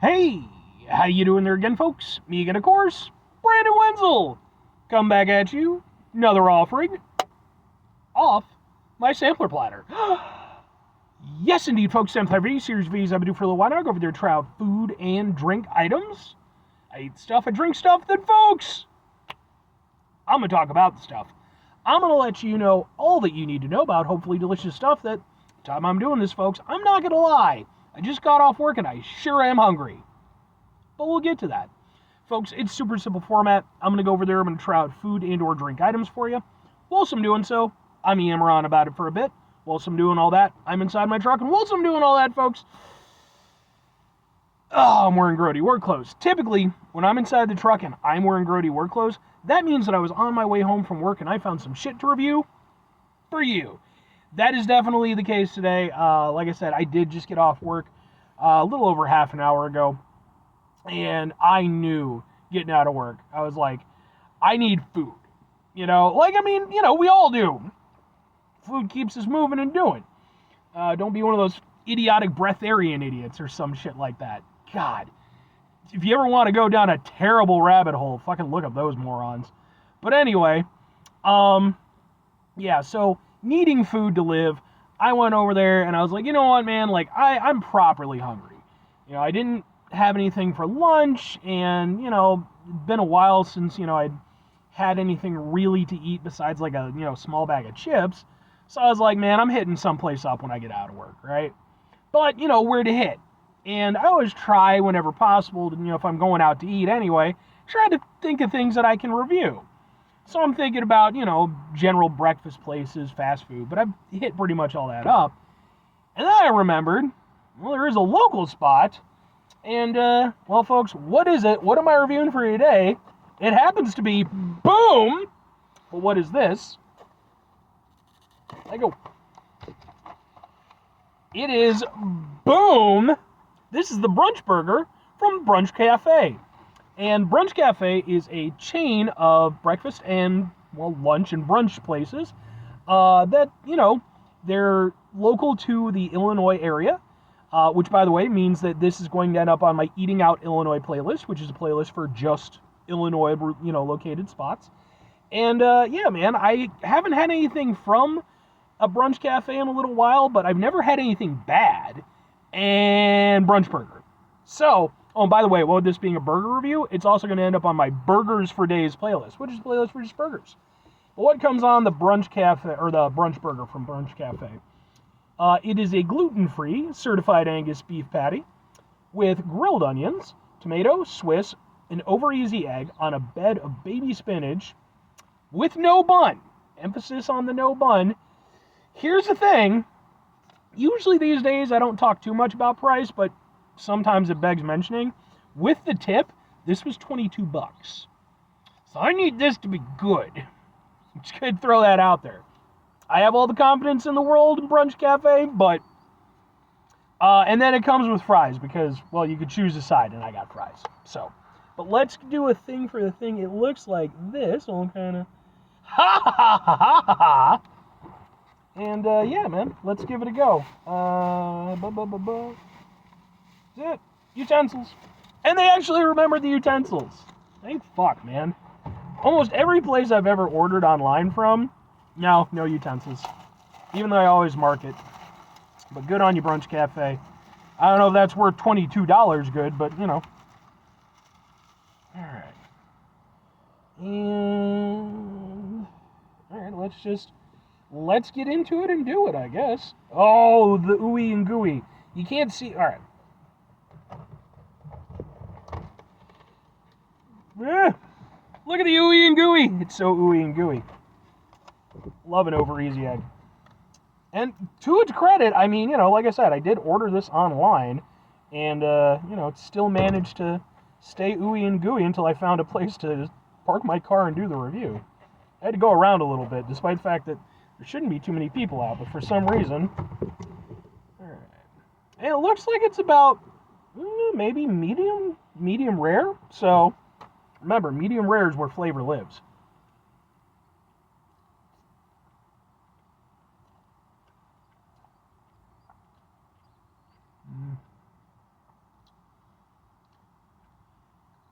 Hey, how you doing there again, folks? Me again, of course, Brandon Wenzel. Come back at you, another offering off my sampler platter. Yes, indeed, folks, sampler video series videos I've been doing for a little while now. I go over there to try out food and drink items. I eat stuff, I drink stuff, then, folks, I'm going to talk about the stuff. I'm going to let you know all that you need to know about hopefully delicious stuff that, the time I'm doing this, folks, I'm not going to lie. I just got off work and I sure am hungry. But we'll get to that. Folks, it's super simple format. I'm going to go over there. I'm going to try out food and or drink items for you. Whilst I'm doing so, I'm yammer on about it for a bit. Whilst I'm doing all that, I'm inside my truck. And whilst I'm doing all that, folks, I'm wearing grody work clothes. Typically, when I'm inside the truck and I'm wearing grody work clothes, that means that I was on my way home from work and I found some shit to review for you. That is definitely the case today. Like I said, I did just get off work a little over half an hour ago. And I knew getting out of work, I was like, I need food. We all do. Food keeps us moving and doing. Don't be one of those idiotic breatharian idiots or some shit like that. God. If you ever want to go down a terrible rabbit hole, fucking look up those morons. But anyway, so needing food to live, I went over there and I was like, you know what, man, like, I'm properly hungry. I didn't have anything for lunch, and, it'd been a while since, I'd had anything really to eat besides, like, a, small bag of chips. So I was like, man, I'm hitting someplace up when I get out of work, right? But, where to hit. And I always try, whenever possible, to, if I'm going out to eat anyway, try to think of things that I can review. So I'm thinking about, general breakfast places, fast food, but I've hit pretty much all that up. And then I remembered, well, there is a local spot. And, well, folks, what is it? What am I reviewing for you today? It happens to be, boom! Well, what is this? I go. It is, boom! This is the Brunch Burger from Brunch Café. And Brunch Café is a chain of breakfast and, well, lunch and brunch places that, they're local to the Illinois area. Which, by the way, means that this is going to end up on my Eating Out Illinois playlist, which is a playlist for just Illinois, located spots. And, man, I haven't had anything from a brunch cafe in a little while, but I've never had anything bad. And Brunch Burger. So, oh, and by the way, well, with this being a burger review, it's also going to end up on my Burgers for Days playlist, which is a playlist for just burgers. But what comes on the Brunch Cafe, or the Brunch Burger from Brunch Cafe? It is a gluten-free certified Angus beef patty with grilled onions, tomato, Swiss, an over-easy egg on a bed of baby spinach with no bun. Emphasis on the no bun. Here's the thing. Usually these days I don't talk too much about price, but sometimes it begs mentioning. With the tip, this was $22. So I need this to be good. Just gonna throw that out there. I have all the confidence in the world in Brunch Cafe, but, and then it comes with fries because, well, you could choose a side, and I got fries. So, but let's do a thing for the thing. It looks like this. I'll kind of, ha ha ha ha ha ha. And, yeah, man, let's give it a go. That's it. Utensils. And they actually remembered the utensils. Thank fuck, man. Almost every place I've ever ordered online from, no utensils. Even though I always mark it. But good on you, Brunch Cafe. I don't know if that's worth $22 good, but, Alright. And... Alright, let's get into it and do it, I guess. Oh, the ooey and gooey. You can't see... Alright. Look at the ooey and gooey. It's so ooey and gooey. Love an over easy egg. And to its credit, I mean, like I said, I did order this online, and, it still managed to stay ooey and gooey until I found a place to park my car and do the review. I had to go around a little bit, despite the fact that there shouldn't be too many people out, but for some reason... Alright. And it looks like it's about, maybe medium rare, so... Remember, medium rare is where flavor lives.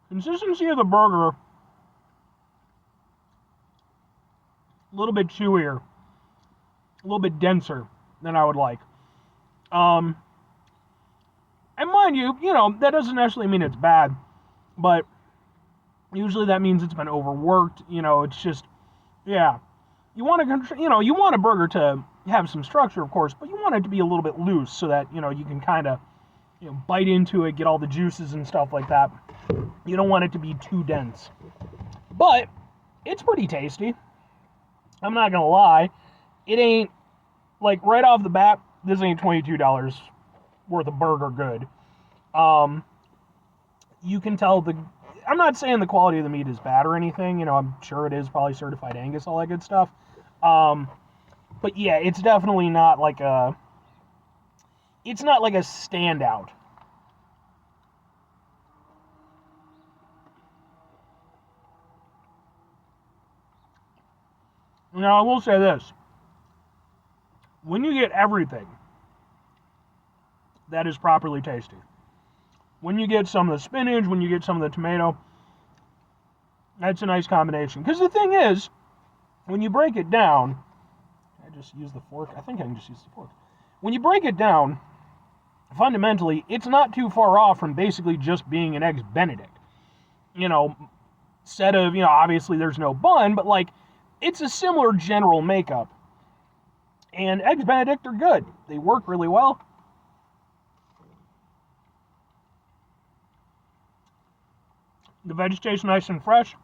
Consistency of the burger, a little bit chewier, a little bit denser than I would like. And mind you, that doesn't necessarily mean it's bad, but usually that means it's been overworked. It's just, yeah. You want you want a burger to have some structure, of course, but you want it to be a little bit loose so that, you can kind of, bite into it, get all the juices and stuff like that. You don't want it to be too dense. But it's pretty tasty. I'm not going to lie. It ain't, like, right off the bat, this ain't $22 worth of burger good. You can tell I'm not saying the quality of the meat is bad or anything. I'm sure it is probably certified Angus, all that good stuff. But yeah, it's definitely not like a standout. Now, I will say this. When you get everything that is properly tasty, when you get some of the spinach, when you get some of the tomato, that's a nice combination. Because the thing is, when you break it down, I just use the fork. I think I can just use the fork. When you break it down, fundamentally, it's not too far off from basically just being an Eggs Benedict. Instead of, obviously there's no bun, but like, it's a similar general makeup. And Eggs Benedict are good. They work really well. The vegetation's nice and fresh.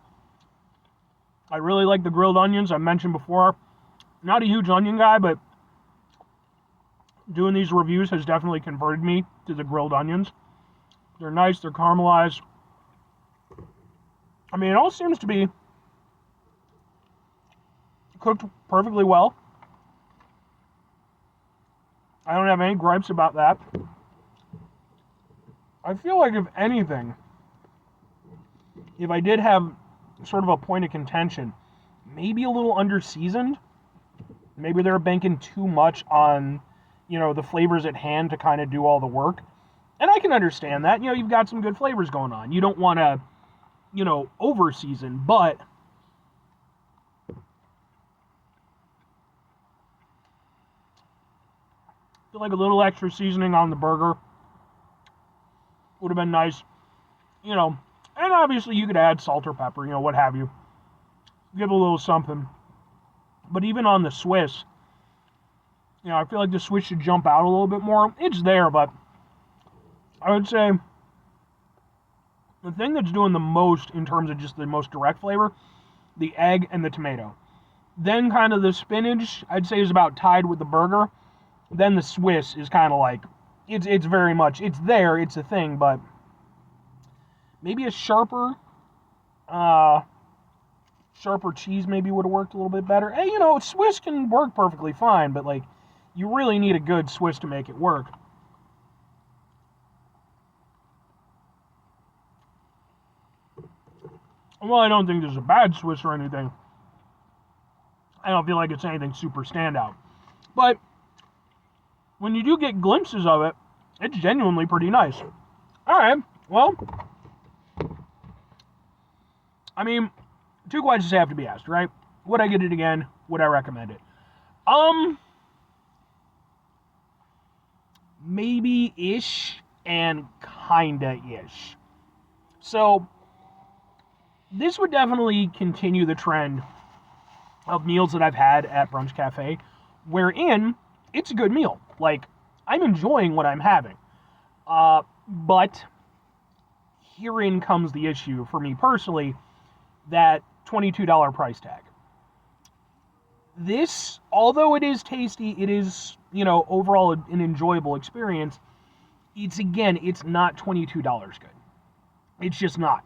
I really like the grilled onions. I mentioned before, not a huge onion guy, but doing these reviews has definitely converted me to the grilled onions. They're nice, they're caramelized. I mean, it all seems to be cooked perfectly well. I don't have any gripes about that. I feel like, if anything, if I did have sort of a point of contention, maybe a little under-seasoned. Maybe they're banking too much on, the flavors at hand to kind of do all the work. And I can understand that. You've got some good flavors going on. You don't want to, over-season, but I feel like a little extra seasoning on the burger would have been nice. And obviously you could add salt or pepper, what have you. Give a little something. But even on the Swiss, I feel like the Swiss should jump out a little bit more. It's there, but I would say the thing that's doing the most in terms of just the most direct flavor, the egg and the tomato. Then kind of the spinach, I'd say, is about tied with the burger. Then the Swiss is kind of like, it's very much, it's there, it's a thing, but maybe a sharper cheese maybe would have worked a little bit better. Hey, Swiss can work perfectly fine, but like, you really need a good Swiss to make it work. Well, I don't think there's a bad Swiss or anything. I don't feel like it's anything super standout. But when you do get glimpses of it, it's genuinely pretty nice. Alright, well, I mean, two questions have to be asked, right? Would I get it again? Would I recommend it? Maybe-ish and kinda-ish. So, this would definitely continue the trend of meals that I've had at Brunch Café, wherein it's a good meal. Like, I'm enjoying what I'm having. But herein comes the issue for me personally, that $22 price tag. This, although it is tasty, it is, overall an enjoyable experience, it's not $22 good. It's just not,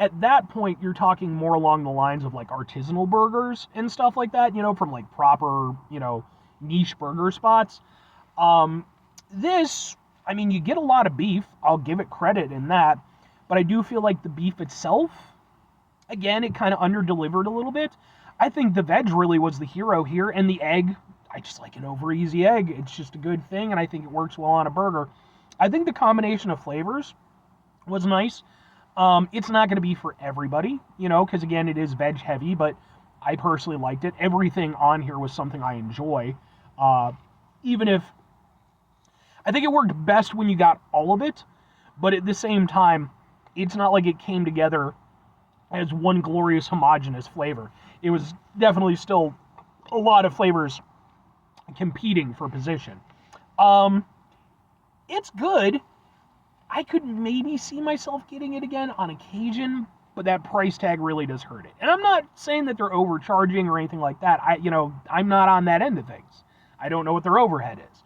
At that point, you're talking more along the lines of, like, artisanal burgers and stuff like that, from, like, proper, niche burger spots. This, I mean, you get a lot of beef. I'll give it credit in that. But I do feel like the beef itself, again, it kind of under-delivered a little bit. I think the veg really was the hero here, and the egg, I just like an over-easy egg. It's just a good thing, and I think it works well on a burger. I think the combination of flavors was nice. It's not going to be for everybody, because again, it is veg heavy, but I personally liked it. Everything on here was something I enjoy. Even if I think it worked best when you got all of it, but at the same time, it's not like it came together as one glorious homogeneous flavor. It was definitely still a lot of flavors competing for position. It's good. I could maybe see myself getting it again on occasion, but that price tag really does hurt it. And I'm not saying that they're overcharging or anything like that. I'm not on that end of things. I don't know what their overhead is.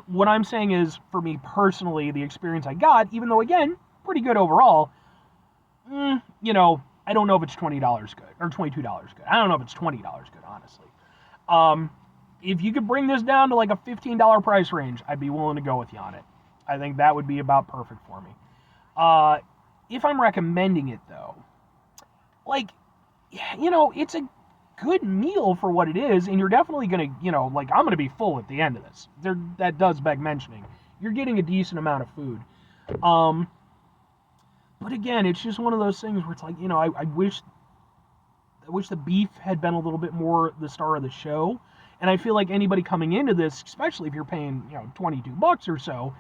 What I'm saying is, for me personally, the experience I got, even though again, pretty good overall, I don't know if it's $20 good or $22 good. I don't know if it's $20 good, honestly. If you could bring this down to like a $15 price range, I'd be willing to go with you on it. I think that would be about perfect for me. If I'm recommending it though, it's a good meal for what it is, and you're definitely gonna, I'm gonna be full at the end of this. That does beg mentioning. You're getting a decent amount of food. But again, it's just one of those things where it's like, I wish the beef had been a little bit more the star of the show. And I feel like anybody coming into this, especially if you're paying, $22 or so,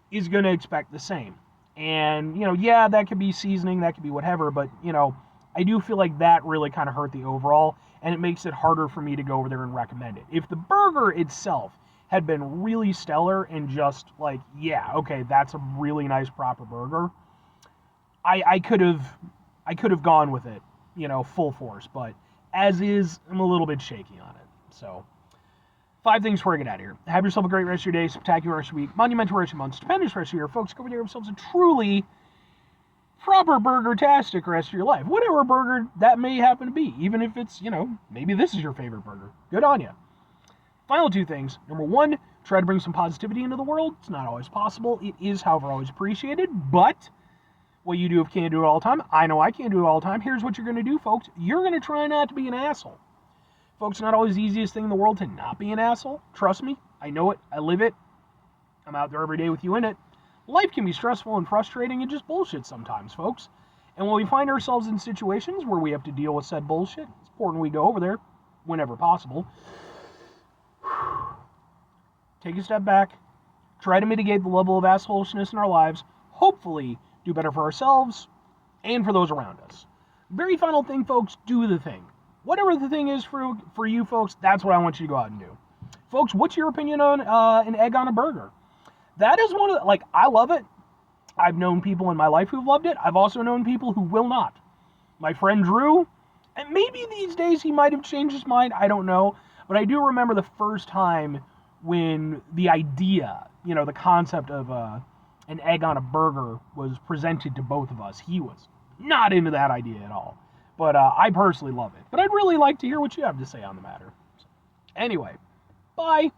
is going to expect the same. And, yeah, that could be seasoning, that could be whatever, but, I do feel like that really kind of hurt the overall, and it makes it harder for me to go over there and recommend it. If the burger itself had been really stellar and just like, yeah, okay, that's a really nice proper burger, I could have gone with it, full force, but as is, I'm a little bit shaky on it. So 5 things before I get out of here. Have yourself a great rest of your day, spectacular rest of your week, monumental rest of your month, stupendous rest of your year. Folks, go over there and have yourselves a truly proper burger-tastic rest of your life. Whatever burger that may happen to be, even if it's, maybe this is your favorite burger. Good on you. Final 2 things. Number 1, try to bring some positivity into the world. It's not always possible. It is, however, always appreciated, but what you do if you can't do it all the time, I know I can't do it all the time. Here's what you're going to do, folks. You're going to try not to be an asshole. Folks, not always the easiest thing in the world to not be an asshole. Trust me. I know it. I live it. I'm out there every day with you in it. Life can be stressful and frustrating and just bullshit sometimes, folks. And when we find ourselves in situations where we have to deal with said bullshit, it's important we go over there whenever possible. Take a step back. Try to mitigate the level of assholishness in our lives. Hopefully do better for ourselves and for those around us. Very final thing, folks, do the thing. Whatever the thing is for you folks, that's what I want you to go out and do. Folks, what's your opinion on an egg on a burger? That is one of the, I love it. I've known people in my life who've loved it. I've also known people who will not. My friend Drew, and maybe these days he might have changed his mind, I don't know. But I do remember the first time when the idea, the concept of an egg on a burger was presented to both of us. He was not into that idea at all. But I personally love it. But I'd really like to hear what you have to say on the matter. Anyway, bye.